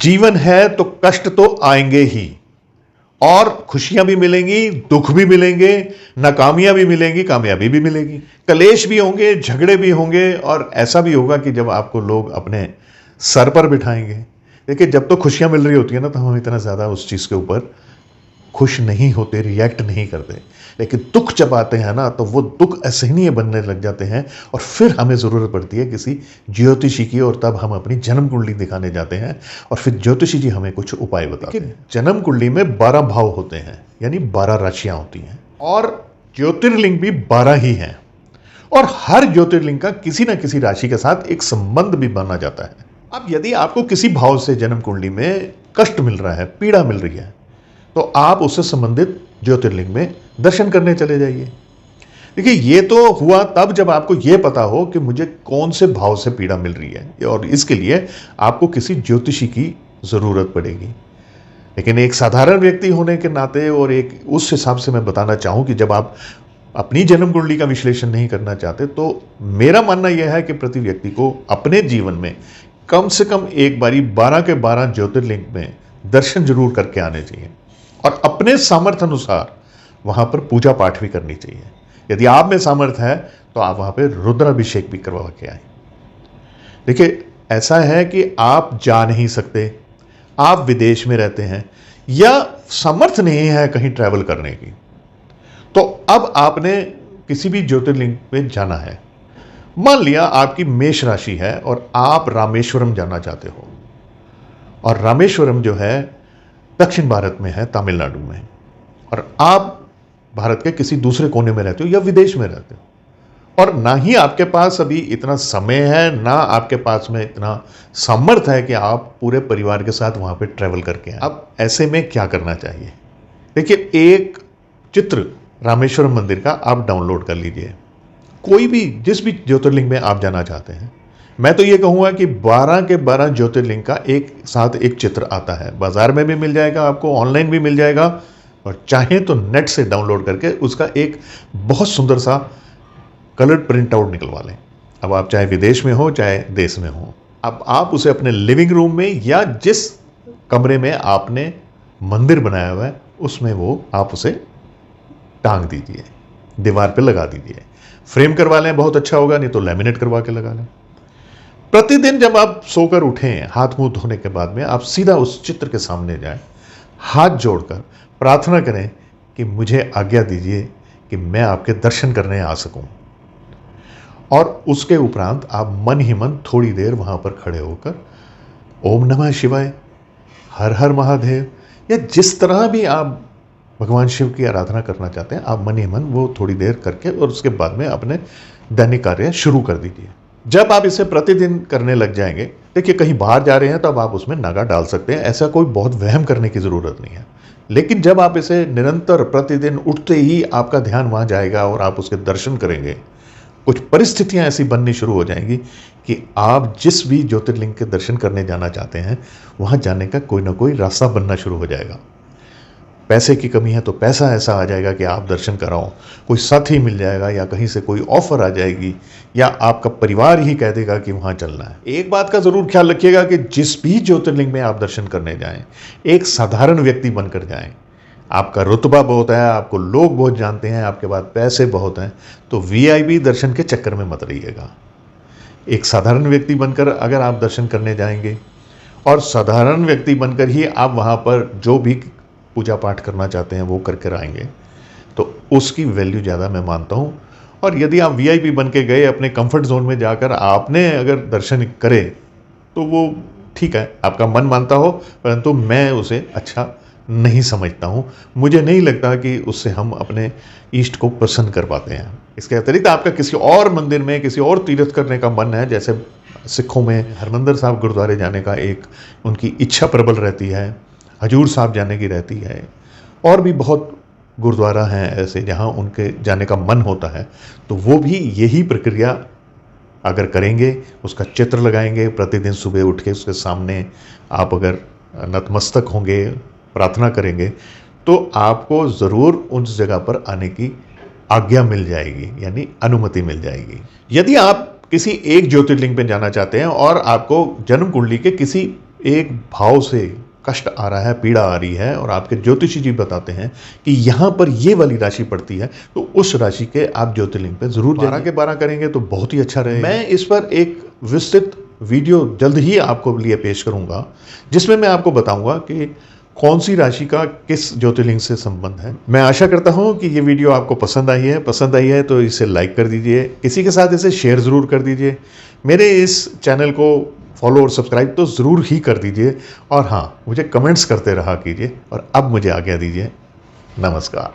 जीवन है तो कष्ट तो आएंगे ही, और खुशियां भी मिलेंगी, दुख भी मिलेंगे, नाकामियां भी मिलेंगी, कामयाबी भी मिलेगी, कलेश भी होंगे, झगड़े भी होंगे, और ऐसा भी होगा कि जब आपको लोग अपने सर पर बिठाएंगे। देखिए, जब तो खुशियां मिल रही होती है ना, तो हम इतना ज़्यादा उस चीज़ के ऊपर खुश नहीं होते, रिएक्ट नहीं करते। लेकिन दुख जब आते हैं ना, तो वो दुख असहनीय बनने लग जाते हैं, और फिर हमें ज़रूरत पड़ती है किसी ज्योतिषी की, और तब हम अपनी जन्म कुंडली दिखाने जाते हैं, और फिर ज्योतिषी जी हमें कुछ उपाय बताते हैं। जन्म कुंडली में 12 भाव होते हैं, यानी 12 राशियां होती हैं, और ज्योतिर्लिंग भी 12 ही हैं, और हर ज्योतिर्लिंग का किसी न किसी राशि के साथ एक संबंध भी बना जाता है। अब यदि आपको किसी भाव से जन्म कुंडली में कष्ट मिल रहा है, पीड़ा मिल रही है, तो आप उससे संबंधित ज्योतिर्लिंग में दर्शन करने चले जाइए। देखिए, ये तो हुआ तब जब आपको ये पता हो कि मुझे कौन से भाव से पीड़ा मिल रही है, और इसके लिए आपको किसी ज्योतिषी की ज़रूरत पड़ेगी। लेकिन एक साधारण व्यक्ति होने के नाते, और एक उस हिसाब से मैं बताना चाहूँ कि जब आप अपनी जन्म कुंडली का विश्लेषण नहीं करना चाहते, तो मेरा मानना यह है कि प्रति व्यक्ति को अपने जीवन में कम से कम एक बारी 12 के 12 ज्योतिर्लिंग में दर्शन जरूर करके आने चाहिए, और अपने सामर्थ्य अनुसार वहां पर पूजा पाठ भी करनी चाहिए। यदि आप में सामर्थ्य है तो आप वहां पर रुद्राभिषेक भी करवा के आए। देखिए, ऐसा है कि आप जा नहीं सकते, आप विदेश में रहते हैं, या सामर्थ्य नहीं है कहीं ट्रैवल करने की, तो अब आपने किसी भी ज्योतिर्लिंग में जाना है। मान लिया आपकी मेष राशि है और आप रामेश्वरम जाना चाहते हो, और रामेश्वरम जो है दक्षिण भारत में है, तमिलनाडु में, और आप भारत के किसी दूसरे कोने में रहते हो या विदेश में रहते हो, और ना ही आपके पास अभी इतना समय है, ना आपके पास में इतना सामर्थ्य है कि आप पूरे परिवार के साथ वहां पे ट्रैवल करके आए। अब ऐसे में क्या करना चाहिए? देखिए, एक चित्र रामेश्वरम मंदिर का आप डाउनलोड कर लीजिए, कोई भी जिस भी ज्योतिर्लिंग में आप जाना चाहते हैं। मैं तो ये कहूँगा कि 12 के 12 ज्योतिर्लिंग का एक साथ एक चित्र आता है, बाजार में भी मिल जाएगा आपको, ऑनलाइन भी मिल जाएगा, और चाहे तो नेट से डाउनलोड करके उसका एक बहुत सुंदर सा कलर्ड प्रिंट आउट निकलवा लें। अब आप चाहे विदेश में हो चाहे देश में हो, अब आप उसे अपने लिविंग रूम में या जिस कमरे में आपने मंदिर बनाया हुआ है उसमें वो आप उसे टांग दीजिए, दीवार पे लगा दीजिए। फ्रेम करवा लें, बहुत अच्छा होगा, नहीं तो लैमिनेट करवा के लगा लें। प्रतिदिन जब आप सोकर उठें, हाथ मुंह धोने के बाद में आप सीधा उस चित्र के सामने जाएं, हाथ जोड़कर प्रार्थना करें कि मुझे आज्ञा दीजिए कि मैं आपके दर्शन करने आ सकूं, और उसके उपरांत आप मन ही मन थोड़ी देर वहां पर खड़े होकर ओम नमः शिवाय, हर हर महादेव, या जिस तरह भी आप भगवान शिव की आराधना करना चाहते हैं, आप मन ही मन वो थोड़ी देर करके, और उसके बाद में अपने दैनिक कार्य शुरू कर दीजिए। जब आप इसे प्रतिदिन करने लग जाएंगे, देखिए, कहीं बाहर जा रहे हैं तो अब आप उसमें नागा डाल सकते हैं, ऐसा कोई बहुत वहम करने की ज़रूरत नहीं है। लेकिन जब आप इसे निरंतर प्रतिदिन उठते ही आपका ध्यान वहाँ जाएगा और आप उसके दर्शन करेंगे, कुछ परिस्थितियाँ ऐसी बननी शुरू हो जाएंगी कि आप जिस भी ज्योतिर्लिंग के दर्शन करने जाना चाहते हैं, वहाँ जाने का कोई ना कोई रास्ता बनना शुरू हो जाएगा। पैसे की कमी है तो पैसा ऐसा आ जाएगा कि आप दर्शन कराओ, कोई साथी मिल जाएगा, या कहीं से कोई ऑफर आ जाएगी, या आपका परिवार ही कह देगा कि वहाँ चलना है। एक बात का ज़रूर ख्याल रखिएगा कि जिस भी ज्योतिर्लिंग में आप दर्शन करने जाएं, एक साधारण व्यक्ति बनकर जाएं। आपका रुतबा बहुत है, आपको लोग बहुत जानते हैं, आपके पास पैसे बहुत हैं, तो वीआईपी दर्शन के चक्कर में मत रहिएगा। एक साधारण व्यक्ति बनकर अगर आप दर्शन करने जाएंगे, और साधारण व्यक्ति बनकर ही आप वहाँ पर जो भी पूजा पाठ करना चाहते हैं वो करके आएंगे, तो उसकी वैल्यू ज़्यादा मैं मानता हूँ। और यदि आप वीआईपी बन के गए, अपने कंफर्ट जोन में जाकर आपने अगर दर्शन करे, तो वो ठीक है, आपका मन मानता हो, परंतु मैं उसे अच्छा नहीं समझता हूँ। मुझे नहीं लगता कि उससे हम अपने इष्ट को प्रसन्न कर पाते हैं। इसके अतिरिक्त आपका किसी और मंदिर में, किसी और तीर्थ करने का मन है, जैसे सिखों में हरमंदिर साहब गुरुद्वारे जाने का एक उनकी इच्छा प्रबल रहती है, हजूर साहब जाने की रहती है, और भी बहुत गुरुद्वारा हैं ऐसे जहाँ उनके जाने का मन होता है, तो वो भी यही प्रक्रिया अगर करेंगे, उसका चित्र लगाएंगे, प्रतिदिन सुबह उठ के उसके सामने आप अगर नतमस्तक होंगे, प्रार्थना करेंगे, तो आपको ज़रूर उस जगह पर आने की आज्ञा मिल जाएगी, यानी अनुमति मिल जाएगी। यदि आप किसी एक ज्योतिर्लिंग पे जाना चाहते हैं और आपको जन्म कुंडली के किसी एक भाव से कष्ट आ रहा है, पीड़ा आ रही है और आपके ज्योतिषी जी बताते हैं कि यहाँ पर ये वाली राशि पड़ती है, तो उस राशि के आप ज्योतिर्लिंग पे जरूर 12 के 12 करेंगे तो बहुत ही अच्छा रहेगा। मैं इस पर एक विस्तृत वीडियो जल्द ही आपको लिए पेश करूंगा, जिसमें मैं आपको बताऊंगा कि कौन सी राशि का किस ज्योतिर्लिंग से संबंध है। मैं आशा करता हूं कि ये वीडियो आपको पसंद आई है तो इसे लाइक कर दीजिए, किसी के साथ इसे शेयर ज़रूर कर दीजिए, मेरे इस चैनल को फॉलो और सब्सक्राइब तो ज़रूर ही कर दीजिए, और हाँ, मुझे कमेंट्स करते रहा कीजिए। और अब मुझे आज्ञा दीजिए, नमस्कार।